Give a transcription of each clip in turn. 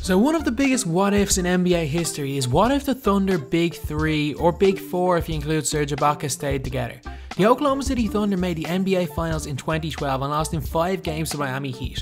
So one of the biggest what ifs in NBA history is what if the Thunder Big 3, or Big 4 if you include Serge Ibaka, stayed together. The Oklahoma City Thunder made the NBA Finals in 2012 and lost in 5 games to Miami Heat.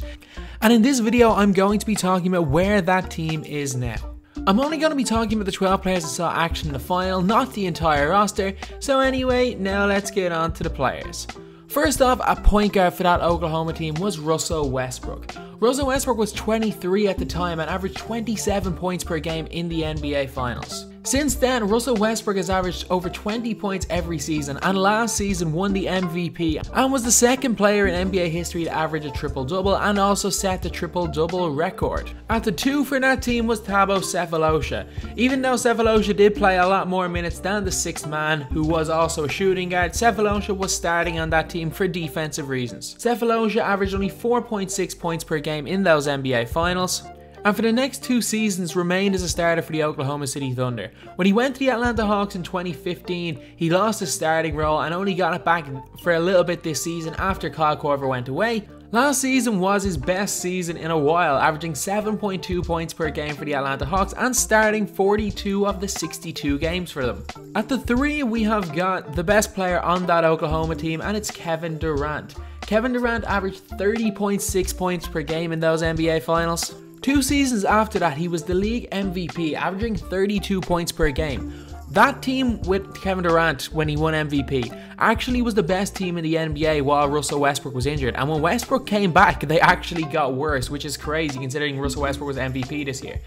And in this video I'm going to be talking about where that team is now. I'm only going to be talking about the 12 players that saw action in the final, not the entire roster. So anyway, now let's get on to the players. First off, a point guard for that Oklahoma team was Russell Westbrook. Russell Westbrook was 23 at the time and averaged 27 points per game in the NBA Finals. Since then, Russell Westbrook has averaged over 20 points every season, and last season won the MVP and was the second player in NBA history to average a triple-double and also set the triple-double record. At the 2 for that team was THABO SEFOLOSHA. Even though SEFOLOSHA did play a lot more minutes than the 6th man, who was also a shooting guard, SEFOLOSHA was starting on that team for defensive reasons. SEFOLOSHA averaged only 4.6 points per game in those NBA Finals, and for the next 2 seasons remained as a starter for the Oklahoma City Thunder. When he went to the Atlanta Hawks in 2015, he lost his starting role and only got it back for a little bit this season after Kyle Korver went away. Last season was his best season in a while, averaging 7.2 points per game for the Atlanta Hawks and starting 42 of the 62 games for them. At the 3 we have got the best player on that Oklahoma team, and it's Kevin Durant. Kevin Durant averaged 30.6 points per game in those NBA Finals. 2 seasons after that, he was the league MVP, averaging 32 points per game. That team with Kevin Durant, when he won MVP, actually was the best team in the NBA while Russell Westbrook was injured. And when Westbrook came back, they actually got worse, which is crazy considering Russell Westbrook was MVP this year.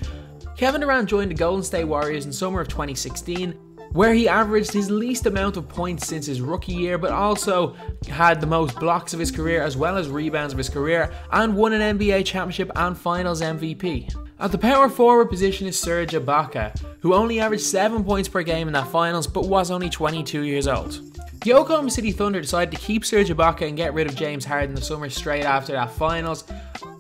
Kevin Durant joined the Golden State Warriors in summer of 2016, where he averaged his least amount of points since his rookie year, but also had the most blocks of his career as well as rebounds of his career, and won an NBA championship and finals MVP. At the power forward position is Serge Ibaka, who only averaged 7 points per game in that finals but was only 22 years old. The Oklahoma City Thunder decided to keep Serge Ibaka and get rid of James Harden the summer straight after that finals,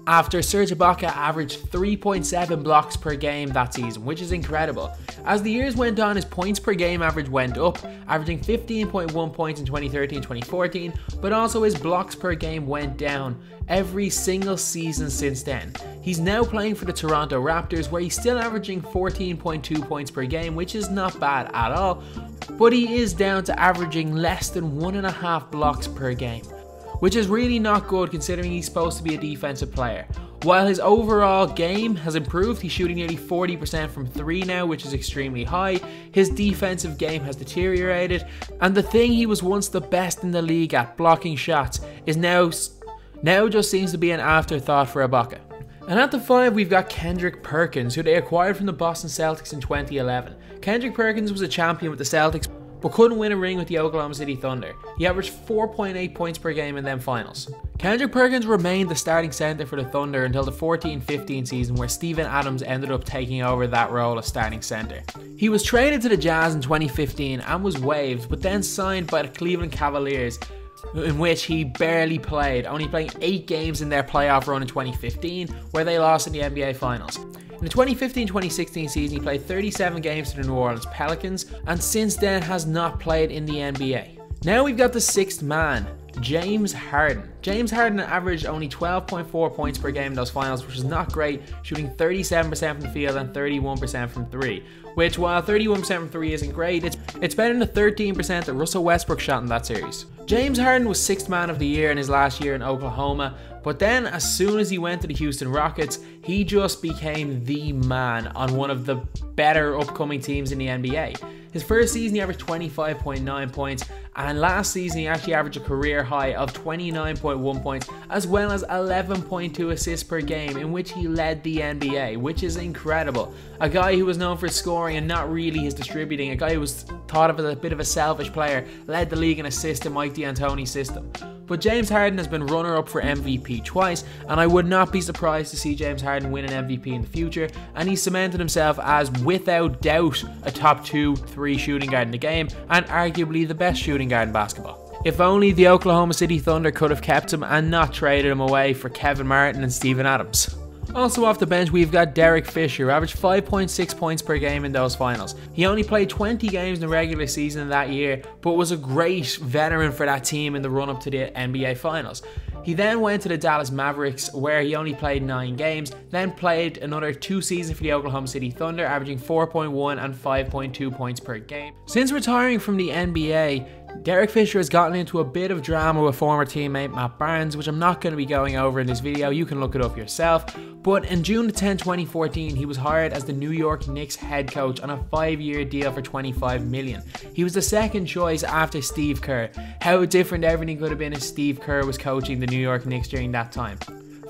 after Serge Ibaka averaged 3.7 blocks per game that season, which is incredible. As the years went on, his points per game average went up, averaging 15.1 points in 2013-2014, but also his blocks per game went down every single season since then. He's now playing for the Toronto Raptors, where he's still averaging 14.2 points per game, which is not bad at all, but he is down to averaging less than 1.5 blocks per game, which is really not good considering he's supposed to be a defensive player. While his overall game has improved, he's shooting nearly 40% from 3 now, which is extremely high. His defensive game has deteriorated, and the thing he was once the best in the league at, blocking shots, is now just seems to be an afterthought for Ibaka. And at the 5 we've got KENDRICK Perkins, who they acquired from the Boston Celtics in 2011. KENDRICK Perkins was a champion with the Celtics, but couldn't win a ring with the Oklahoma City Thunder. He averaged 4.8 points per game in them finals. KENDRICK Perkins remained the starting center for the Thunder until the 14-15 season, where Steven Adams ended up taking over that role as starting center. He was traded to the Jazz in 2015 and was waived, but then signed by the Cleveland Cavaliers, in which he barely played, only playing 8 games in their playoff run in 2015, where they lost in the NBA Finals. In the 2015-2016 season, he played 37 games for the New Orleans Pelicans, and since then has not played in the NBA. Now we've got the 6th man, James Harden. James Harden averaged only 12.4 points per game in those finals, which is not great, shooting 37% from the field and 31% from 3. Which, while 31% from 3 isn't great, it's better than the 13% that Russell Westbrook shot in that series. James Harden was 6th man of the year in his last year in Oklahoma, but then as soon as he went to the Houston Rockets, he just became the man on one of the better upcoming teams in the NBA. His first season he averaged 25.9 points, and last season he actually averaged a career high of 29.1 points, as well as 11.2 assists per game, in which he led the NBA, which is incredible. A guy who was known for scoring and not really his distributing, a guy who was thought of as a bit of a selfish player, led the league in assists in Mike D'Antoni's system. But James Harden has been runner-up for MVP twice, and I would not be surprised to see James Harden win an MVP in the future, and he's cemented himself as, without doubt, a top 2-3 shooting guard in the game, and arguably the best shooting guard in basketball. If only the Oklahoma City Thunder could have kept him and not traded him away for Kevin Martin and Steven Adams. Also off the bench, we've got Derek Fisher, who averaged 5.6 points per game in those finals. He only played 20 games in the regular season that year, but was a great veteran for that team in the run-up to the NBA Finals. He then went to the Dallas Mavericks, where he only played 9 games, then played another 2 seasons for the Oklahoma City Thunder, averaging 4.1 and 5.2 points per game. Since retiring from the NBA, Derek Fisher has gotten into a bit of drama with former teammate Matt Barnes, which I'm not going to be going over in this video. You can look it up yourself. But in June 10, 2014, he was hired as the New York Knicks head coach on a 5-year deal for $25 million. He was the second choice after Steve Kerr. How different everything could have been if Steve Kerr was coaching the New York Knicks during that time.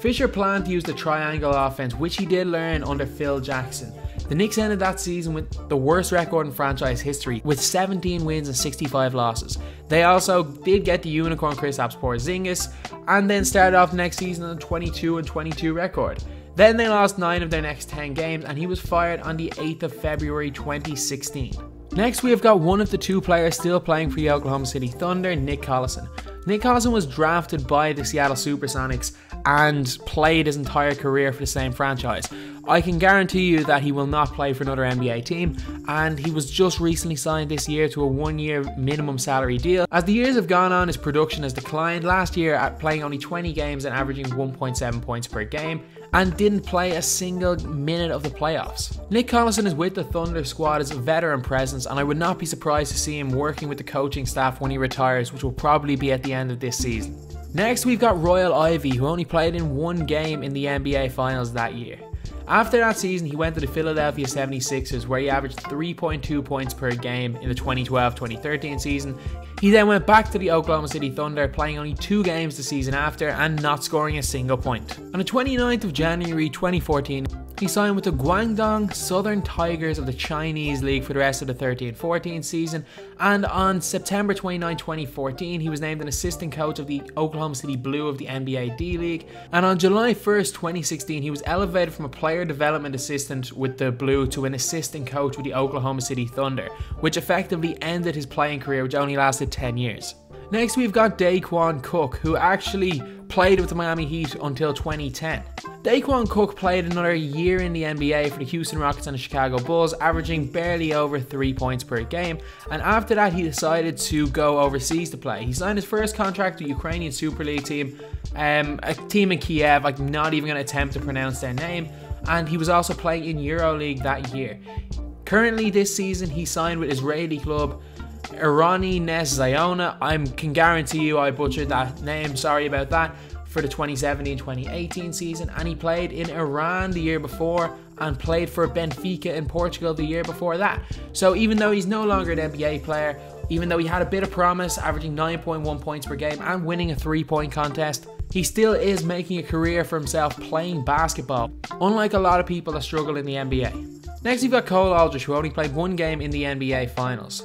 Fisher planned to use the triangle offense, which he did learn under Phil Jackson. The Knicks ended that season with the worst record in franchise history, with 17 wins and 65 losses. They also did get the unicorn Kristaps Porzingis, and then started off the next season on a 22-22 record. Then they lost 9 of their next 10 games, and he was fired on the 8th of February 2016. Next, we have got one of the 2 players still playing for the Oklahoma City Thunder, Nick Collison. Nick Collison was drafted by the Seattle Supersonics and played his entire career for the same franchise. I can guarantee you that he will not play for another NBA team, and he was just recently signed this year to a 1-year minimum salary deal. As the years have gone on, his production has declined, last year at playing only 20 games and averaging 1.7 points per game, and didn't play a single minute of the playoffs. Nick Collison is with the Thunder squad as a veteran presence, and I would not be surprised to see him working with the coaching staff when he retires, which will probably be at the end of this season. Next, we've got Royal Ivey, who only played in 1 game in the NBA Finals that year. After that season, he went to the Philadelphia 76ers, where he averaged 3.2 points per game in the 2012-2013 season. He then went back to the Oklahoma City Thunder, playing only 2 games the season after and not scoring a single point. On the 29th of January 2014, he signed with the Guangdong Southern Tigers of the Chinese League for the rest of the 13-14 season, and on September 29, 2014, he was named an assistant coach of the Oklahoma City Blue of the NBA D-League, and on July 1st, 2016, he was elevated from a player development assistant with the Blue to an assistant coach with the Oklahoma City Thunder, which effectively ended his playing career, which only lasted 10 years. Next, we've got Daquan Cook, who actually played with the Miami Heat until 2010. Daquan Cook played another year in the NBA for the Houston Rockets and the Chicago Bulls, averaging barely over 3 points per game, and after that he decided to go overseas to play. He signed his first contract with the Ukrainian Super League team, a team in Kiev. I'm not even going to attempt to pronounce their name, and he was also playing in EuroLeague that year. Currently this season he signed with Israeli club Irani Nes Ziona. I can guarantee you I butchered that name, sorry about that, for the 2017-2018 season, and he played in Iran the year before and played for Benfica in Portugal the year before that. So even though he's no longer an NBA player, even though he had a bit of promise, averaging 9.1 points per game and winning a 3-point contest, he still is making a career for himself playing basketball, unlike a lot of people that struggle in the NBA. Next, you've got Cole Aldrich, who only played 1 game in the NBA Finals.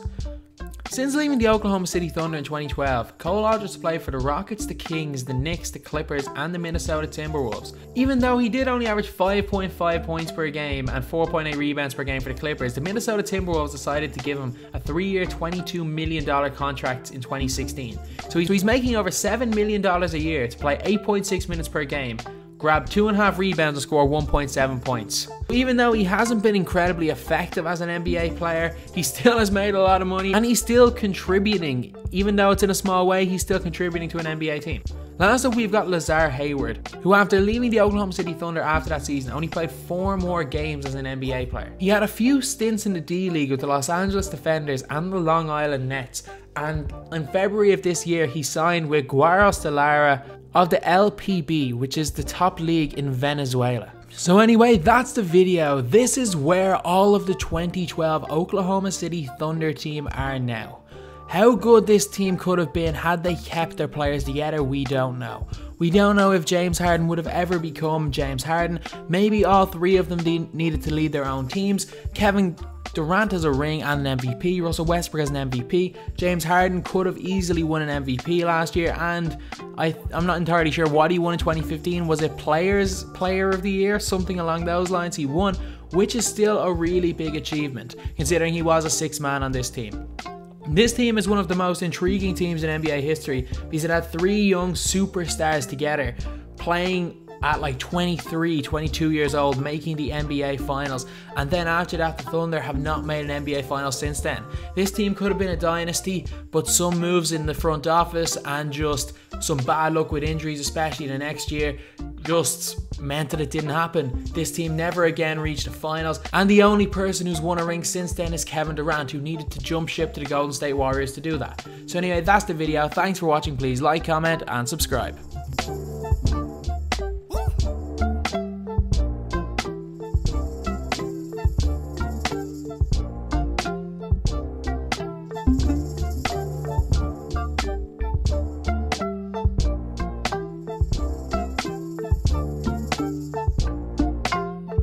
Since leaving the Oklahoma City Thunder in 2012, Cole Aldrich has played for the Rockets, the Kings, the Knicks, the Clippers, and the Minnesota Timberwolves. Even though he did only average 5.5 points per game and 4.8 rebounds per game for the Clippers, the Minnesota Timberwolves decided to give him a 3-year, $22 million contract in 2016. So he's making over $7 million a year to play 8.6 minutes per game, grab 2.5 rebounds and score 1.7 points. Even though he hasn't been incredibly effective as an NBA player, he still has made a lot of money and he's still contributing. Even though it's in a small way, he's still contributing to an NBA team. Last up, we've got LAZAR Hayward, who after leaving the Oklahoma City Thunder after that season only played 4 more games as an NBA player. He had a few stints in the D-League with the Los Angeles Defenders and the Long Island Nets, and in February of this year he signed with Guaro Stellara of the LPB, which is the top league in Venezuela. So anyway, that's the video. This is where all of the 2012 Oklahoma City Thunder team are now. How good this team could have been had they kept their players together, we don't know. We don't know if James Harden would have ever become James Harden. Maybe all 3 of them needed to lead their own teams. Kevin Durant has a ring and an MVP. Russell Westbrook has an MVP. James Harden could have easily won an MVP last year, and I'm not entirely sure what he won in 2015. Was it Player of the Year? Something along those lines he won, which is still a really big achievement, considering he was a 6th man on this team. This team is one of the most intriguing teams in NBA history because it had 3 young superstars together playing at like 23, 22 years old, making the NBA Finals, and then after that the Thunder have not made an NBA Finals since then. This team could have been a dynasty, but some moves in the front office and just some bad luck with injuries, especially the next year, just meant that it didn't happen. This team never again reached the finals, and the only person who's won a ring since then is Kevin Durant, who needed to jump ship to the Golden State Warriors to do that. So anyway, that's the video. Thanks for watching. Please like, comment, and subscribe.